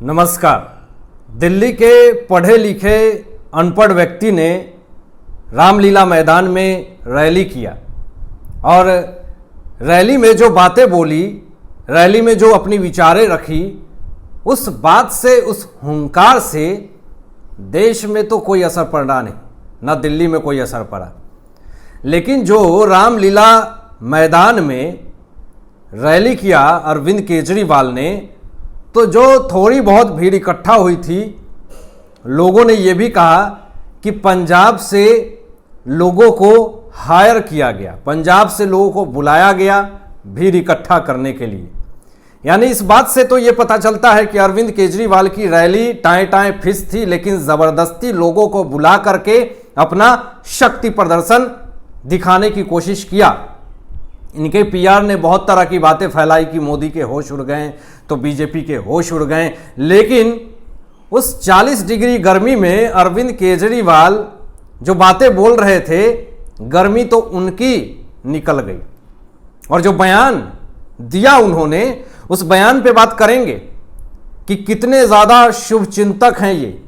नमस्कार। दिल्ली के पढ़े लिखे अनपढ़ व्यक्ति ने रामलीला मैदान में रैली किया और रैली में जो बातें बोली, रैली में जो अपनी विचारें रखी, उस बात से, उस हुंकार से देश में तो कोई असर पड़ा नहीं, ना दिल्ली में कोई असर पड़ा। लेकिन जो रामलीला मैदान में रैली किया अरविंद केजरीवाल ने, तो जो थोड़ी बहुत भीड़ इकट्ठा हुई थी, लोगों ने ये भी कहा कि पंजाब से लोगों को हायर किया गया, पंजाब से लोगों को बुलाया गया भीड़ इकट्ठा करने के लिए। यानी इस बात से तो ये पता चलता है कि अरविंद केजरीवाल की रैली टाएं टाएं फिस थी, लेकिन ज़बरदस्ती लोगों को बुला करके अपना शक्ति प्रदर्शन दिखाने की कोशिश किया। इनके पीआर ने बहुत तरह की बातें फैलाई कि मोदी के होश उड़ गए तो बीजेपी के होश उड़ गए, लेकिन उस 40 डिग्री गर्मी में अरविंद केजरीवाल जो बातें बोल रहे थे, गर्मी तो उनकी निकल गई। और जो बयान दिया उन्होंने, उस बयान पे बात करेंगे कि कितने ज़्यादा शुभचिंतक हैं ये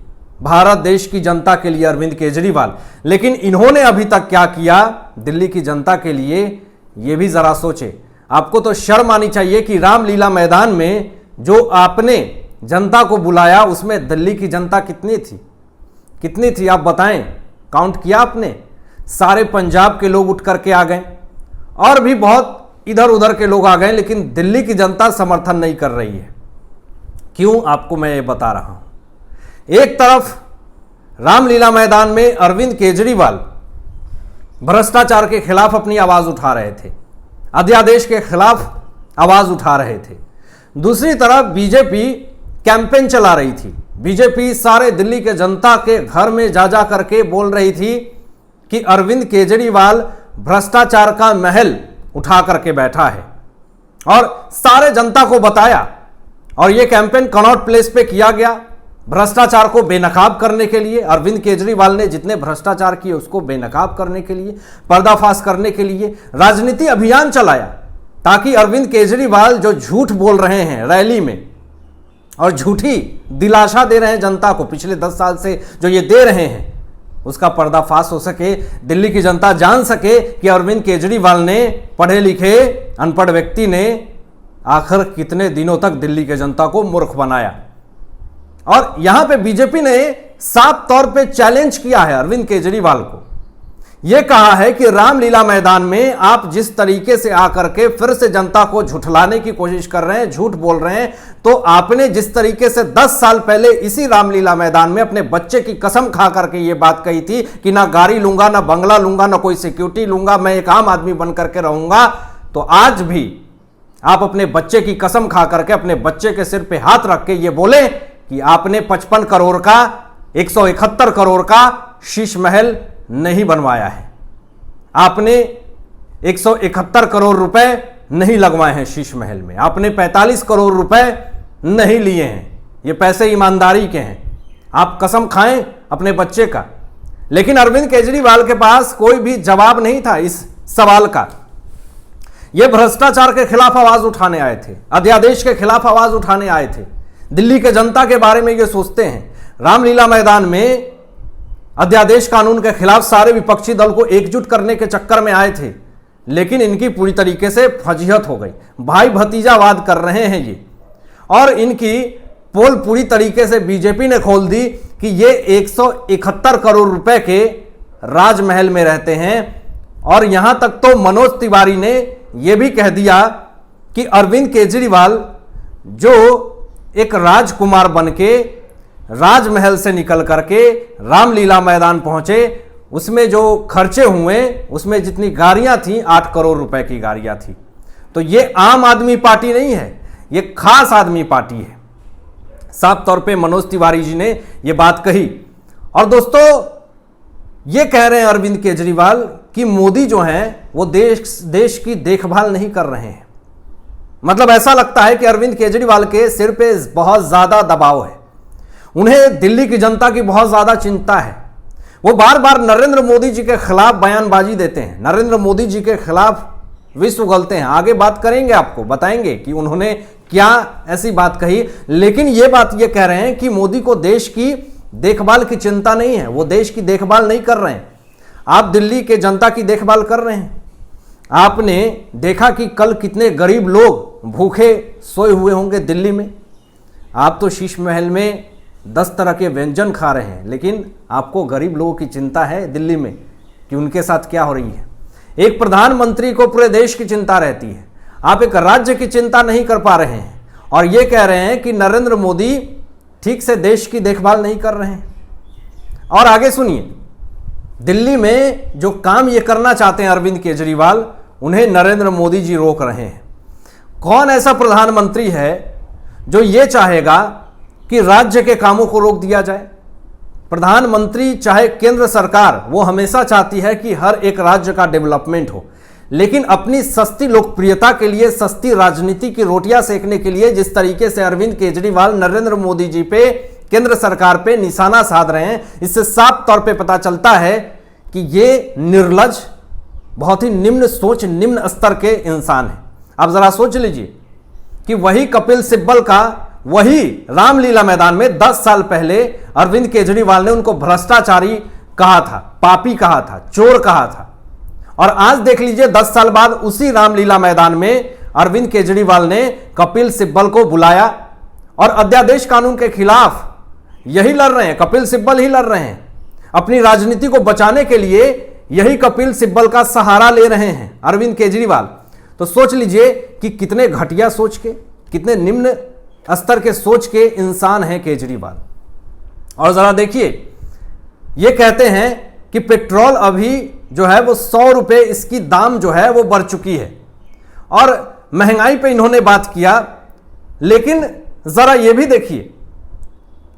भारत देश की जनता के लिए अरविंद केजरीवाल। लेकिन इन्होंने अभी तक क्या किया दिल्ली की जनता के लिए, ये भी ज़रा सोचे। आपको तो शर्म आनी चाहिए कि रामलीला मैदान में जो आपने जनता को बुलाया, उसमें दिल्ली की जनता कितनी थी आप बताएं? काउंट किया आपने? सारे पंजाब के लोग उठ करके आ गए और भी बहुत इधर उधर के लोग आ गए, लेकिन दिल्ली की जनता समर्थन नहीं कर रही है। क्यों, आपको मैं ये बता रहा हूं। एक तरफ रामलीला मैदान में अरविंद केजरीवाल भ्रष्टाचार के खिलाफ अपनी आवाज उठा रहे थे, अध्यादेश के खिलाफ आवाज उठा रहे थे। दूसरी तरफ बीजेपी कैंपेन चला रही थी। बीजेपी सारे दिल्ली के जनता के घर में जा करके बोल रही थी कि अरविंद केजरीवाल भ्रष्टाचार का महल उठा करके बैठा है, और सारे जनता को बताया। और यह कैंपेन कनॉट प्लेस पे किया गया भ्रष्टाचार को बेनकाब करने के लिए। अरविंद केजरीवाल ने जितने भ्रष्टाचार किए उसको बेनकाब करने के लिए, पर्दाफाश करने के लिए राजनीति अभियान चलाया, ताकि अरविंद केजरीवाल जो झूठ बोल रहे हैं रैली में और झूठी दिलासा दे रहे हैं जनता को, पिछले 10 साल से जो ये दे रहे हैं, उसका पर्दाफाश हो सके, दिल्ली की जनता जान सके कि अरविंद केजरीवाल ने, पढ़े लिखे अनपढ़ व्यक्ति ने, आखिर कितने दिनों तक दिल्ली के जनता को मूर्ख बनाया। और यहां पे बीजेपी ने साफ तौर पे चैलेंज किया है अरविंद केजरीवाल को। यह कहा है कि रामलीला मैदान में आप जिस तरीके से आकर के फिर से जनता को झुठलाने की कोशिश कर रहे हैं, झूठ बोल रहे हैं, तो आपने जिस तरीके से 10 साल पहले इसी रामलीला मैदान में अपने बच्चे की कसम खा करके यह बात कही थी कि ना गाड़ी लूंगा, ना बंगला लूंगा, ना कोई सिक्योरिटी लूंगा, मैं एक आम आदमी बन करके रहूंगा, तो आज भी आप अपने बच्चे की कसम खा करके अपने बच्चे के सिर पे हाथ रख के ये बोले कि आपने 55 करोड़ का, 171 करोड़ का शीश महल नहीं बनवाया है, आपने 171 करोड़ रुपए नहीं लगवाए हैं शीश महल में, आपने 45 करोड़ रुपए नहीं लिए हैं, ये पैसे ईमानदारी के हैं, आप कसम खाएं अपने बच्चे का। लेकिन अरविंद केजरीवाल के पास कोई भी जवाब नहीं था इस सवाल का। ये भ्रष्टाचार के खिलाफ आवाज उठाने आए थे, अध्यादेश के खिलाफ आवाज उठाने आए थे, दिल्ली के जनता के बारे में ये सोचते हैं। रामलीला मैदान में अध्यादेश कानून के खिलाफ सारे विपक्षी दल को एकजुट करने के चक्कर में आए थे, लेकिन इनकी पूरी तरीके से फजीहत हो गई। भाई भतीजावाद कर रहे हैं ये, और इनकी पोल पूरी तरीके से बीजेपी ने खोल दी कि ये 171 करोड़ रुपए के राजमहल में रहते हैं। और यहां तक तो मनोज तिवारी ने यह भी कह दिया कि अरविंद केजरीवाल जो एक राजकुमार बनके राजमहल से निकल करके रामलीला मैदान पहुंचे, उसमें जो खर्चे हुए, उसमें जितनी गाड़ियां थी 8 करोड़ रुपए की गाड़ियां थी। तो ये आम आदमी पार्टी नहीं है, ये खास आदमी पार्टी है। साफ तौर पे मनोज तिवारी जी ने यह बात कही। और दोस्तों, ये कह रहे हैं अरविंद केजरीवाल कि मोदी जो हैं वो देश की देखभाल नहीं कर रहे हैं। मतलब ऐसा लगता है कि अरविंद केजरीवाल के सिर पे बहुत ज्यादा दबाव है, उन्हें दिल्ली की जनता की बहुत ज्यादा चिंता है। वो बार बार नरेंद्र मोदी जी के खिलाफ बयानबाजी देते हैं, नरेंद्र मोदी जी के खिलाफ विष उगलते हैं। आगे बात करेंगे, आपको बताएंगे कि उन्होंने क्या ऐसी बात कही, लेकिन ये बात ये कह रहे हैं कि मोदी को देश की देखभाल की चिंता नहीं है, वो देश की देखभाल नहीं कर रहे हैं। आप दिल्ली के जनता की देखभाल कर रहे हैं। आपने देखा कि कल कितने गरीब लोग भूखे सोए हुए होंगे दिल्ली में। आप तो शीश महल में 10 तरह के व्यंजन खा रहे हैं, लेकिन आपको गरीब लोगों की चिंता है दिल्ली में कि उनके साथ क्या हो रही है। एक प्रधानमंत्री को पूरे देश की चिंता रहती है, आप एक राज्य की चिंता नहीं कर पा रहे हैं और ये कह रहे हैं कि नरेंद्र मोदी ठीक से देश की देखभाल नहीं कर रहे हैं। और आगे सुनिए, दिल्ली में जो काम ये करना चाहते हैं अरविंद केजरीवाल, उन्हें नरेंद्र मोदी जी रोक रहे हैं। कौन ऐसा प्रधानमंत्री है जो ये चाहेगा कि राज्य के कामों को रोक दिया जाए? प्रधानमंत्री चाहे केंद्र सरकार, वो हमेशा चाहती है कि हर एक राज्य का डेवलपमेंट हो, लेकिन अपनी सस्ती लोकप्रियता के लिए, सस्ती राजनीति की रोटियां सेकने के लिए जिस तरीके से अरविंद केजरीवाल नरेंद्र मोदी जी पे, केंद्र सरकार पे निशाना साध रहे हैं, इससे साफ तौर पे पता चलता है कि ये निर्लज, बहुत ही निम्न सोच, निम्न स्तर के इंसान हैं। आप जरा सोच लीजिए कि वही कपिल सिब्बल का, वही रामलीला मैदान में 10 साल पहले अरविंद केजरीवाल ने उनको भ्रष्टाचारी कहा था, पापी कहा था, चोर कहा था, और आज देख लीजिए 10 साल बाद उसी रामलीला मैदान में अरविंद केजरीवाल ने कपिल सिब्बल को बुलाया और अध्यादेश कानून के खिलाफ यही लड़ रहे हैं, कपिल सिब्बल ही लड़ रहे हैं। अपनी राजनीति को बचाने के लिए यही कपिल सिब्बल का सहारा ले रहे हैं अरविंद केजरीवाल। तो सोच लीजिए कि कितने घटिया सोच के, कितने निम्न स्तर के सोच के इंसान हैं केजरीवाल। और जरा देखिए, ये कहते हैं कि पेट्रोल अभी जो है वो 100 रुपये इसकी दाम जो है वो बढ़ चुकी है, और महंगाई पे इन्होंने बात किया। लेकिन जरा ये भी देखिए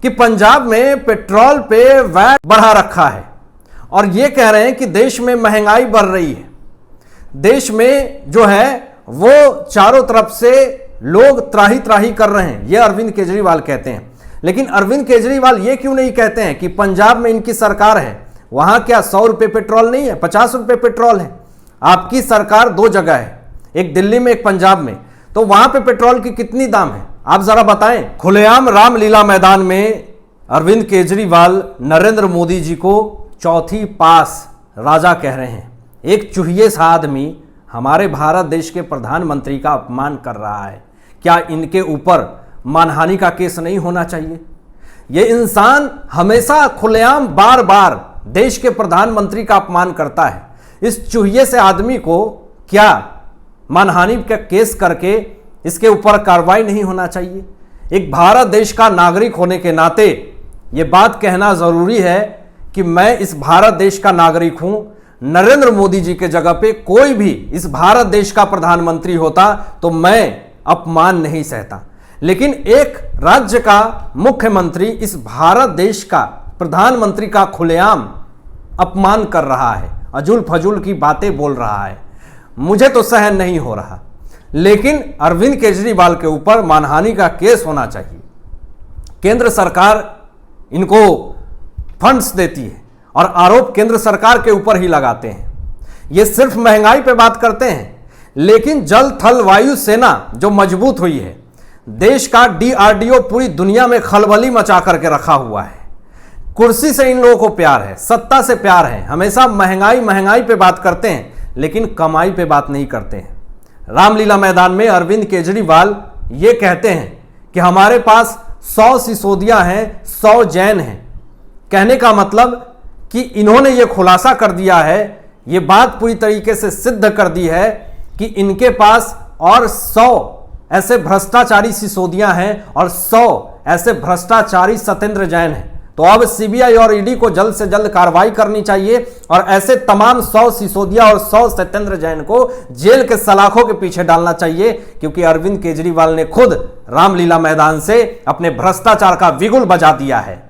कि पंजाब में पेट्रोल पे वैट बढ़ा रखा है और ये कह रहे हैं कि देश में महंगाई बढ़ रही है। देश में जो है वो चारों तरफ से लोग त्राही त्राही कर रहे हैं, ये अरविंद केजरीवाल कहते हैं। लेकिन अरविंद केजरीवाल ये क्यों नहीं कहते हैं कि पंजाब में इनकी सरकार है, वहां क्या 100 रुपये पेट्रोल नहीं है, 50 रुपये पेट्रोल है। आपकी सरकार 2 जगह है, एक दिल्ली में, एक पंजाब में, तो वहां पे पेट्रोल की कितनी दाम है आप जरा बताएं। खुलेआम रामलीला मैदान में अरविंद केजरीवाल नरेंद्र मोदी जी को चौथी पास राजा कह रहे हैं। एक चूहिए सा आदमी हमारे भारत देश के प्रधानमंत्री का अपमान कर रहा है। क्या इनके ऊपर मानहानि का केस नहीं होना चाहिए? ये इंसान हमेशा खुलेआम बार बार देश के प्रधानमंत्री का अपमान करता है। इस चूहिए से आदमी को क्या मानहानि का केस करके इसके ऊपर कार्रवाई नहीं होना चाहिए? एक भारत देश का नागरिक होने के नाते ये बात कहना जरूरी है कि मैं इस भारत देश का नागरिक हूं। नरेंद्र मोदी जी के जगह पे कोई भी इस भारत देश का प्रधानमंत्री होता तो मैं अपमान नहीं सहता, लेकिन एक राज्य का मुख्यमंत्री इस भारत देश का प्रधानमंत्री का खुलेआम अपमान कर रहा है, अजुल फजुल की बातें बोल रहा है। मुझे तो सहन नहीं हो रहा। लेकिन अरविंद केजरीवाल के ऊपर मानहानि का केस होना चाहिए। केंद्र सरकार इनको फंड्स देती है और आरोप केंद्र सरकार के ऊपर ही लगाते हैं। ये सिर्फ महंगाई पे बात करते हैं, लेकिन जल थल वायु सेना जो मजबूत हुई है, देश का DRDO पूरी दुनिया में खलबली मचा करके रखा हुआ है। कुर्सी से इन लोगों को प्यार है, सत्ता से प्यार है। हमेशा महंगाई महंगाई पे बात करते हैं, लेकिन कमाई पे बात नहीं करते हैं। रामलीला मैदान में अरविंद केजरीवाल ये कहते हैं कि हमारे पास 100 सिसोदियां हैं, 100 जैन हैं। कहने का मतलब कि इन्होंने ये खुलासा कर दिया है, ये बात पूरी तरीके से सिद्ध कर दी है कि इनके पास और 100 ऐसे भ्रष्टाचारी सिसोदियां हैं और 100 ऐसे भ्रष्टाचारी सत्येंद्र जैन हैं। तो अब CBI और ED को जल्द से जल्द कार्रवाई करनी चाहिए और ऐसे तमाम 100 सिसोदिया और 100 सत्येंद्र जैन को जेल के सलाखों के पीछे डालना चाहिए, क्योंकि अरविंद केजरीवाल ने खुद रामलीला मैदान से अपने भ्रष्टाचार का बिगुल बजा दिया है।